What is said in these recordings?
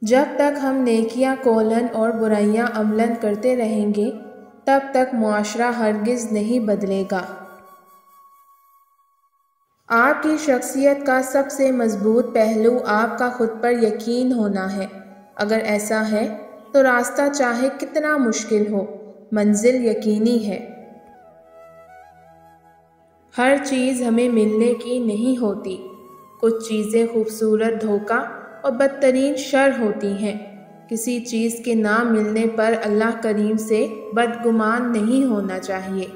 जब तक हम नेकियां कौलन और बुराइयां अमलन करते रहेंगे तब तक मुआशरा हरगिज़ नहीं बदलेगा। आपकी शख्सियत का सबसे मजबूत पहलू आपका खुद पर यकीन होना है। अगर ऐसा है तो रास्ता चाहे कितना मुश्किल हो, मंजिल यकीनी है। हर चीज़ हमें मिलने की नहीं होती। कुछ चीज़ें खूबसूरत धोखा और बदतरीन शर होती हैं। किसी चीज़ के ना मिलने पर अल्लाह करीम से बदगुमान नहीं होना चाहिए।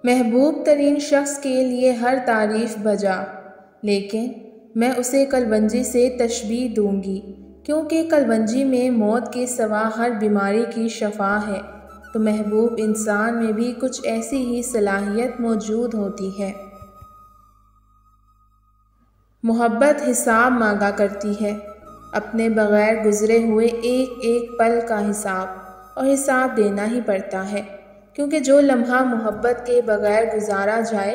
महबूब तरीन शख्स के लिए हर तारीफ़ बजा, लेकिन मैं उसे कलवंजी से तशबीह दूंगी, क्योंकि कलवंजी में मौत के सिवा हर बीमारी की शफा है। तो महबूब इंसान में भी कुछ ऐसी ही सलाहियत मौजूद होती है। मोहब्बत हिसाब मांगा करती है, अपने बग़ैर गुज़रे हुए एक एक पल का हिसाब, और हिसाब देना ही पड़ता है, क्योंकि जो लम्हा मोहब्बत के बग़ैर गुजारा जाए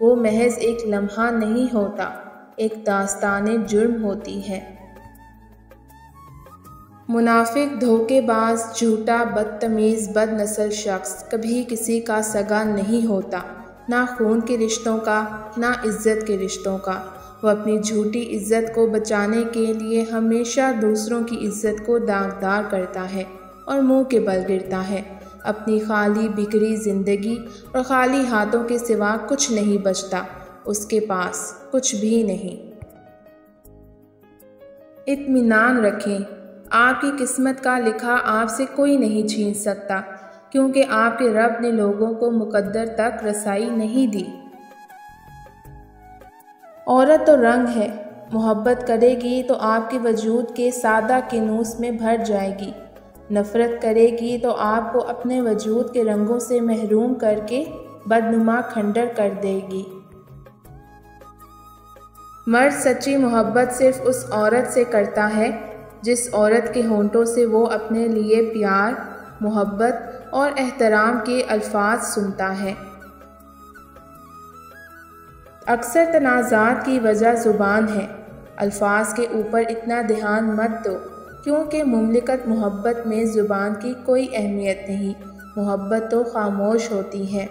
वो महज एक लम्हा नहीं होता, एक दास्ताने जुर्म होती है। मुनाफिक, धोखेबाज, झूठा, बदतमीज़, बदनस्ल शख्स कभी किसी का सगा नहीं होता, ना खून के रिश्तों का, ना इज़्ज़त के रिश्तों का। वह अपनी झूठी इज़्ज़त को बचाने के लिए हमेशा दूसरों की इज़्ज़त को दागदार करता है और मुंह के बल गिरता है। अपनी खाली बिखरी ज़िंदगी और खाली हाथों के सिवा कुछ नहीं बचता, उसके पास कुछ भी नहीं। इत्मीनान रखें, आपकी किस्मत का लिखा आपसे कोई नहीं छीन सकता, क्योंकि आपके रब ने लोगों को मुकद्दर तक रसाई नहीं दी। औरत तो रंग है, मोहब्बत करेगी तो आपके वजूद के सादा किनूस में भर जाएगी। नफ़रत करेगी तो आपको अपने वजूद के रंगों से महरूम करके बदनुमा खंडर कर देगी। मर्द सच्ची मोहब्बत सिर्फ उस औरत से करता है जिस औरत के होंठों से वो अपने लिए प्यार, मोहब्बत और एहतराम के अल्फाज सुनता है। अक्सर तनाज़ात की वजह ज़ुबान है। अल्फाज के ऊपर इतना ध्यान मत दो, क्योंकि मुमलिकत मोहब्बत में ज़ुबान की कोई अहमियत नहीं। मोहब्बत तो खामोश होती है।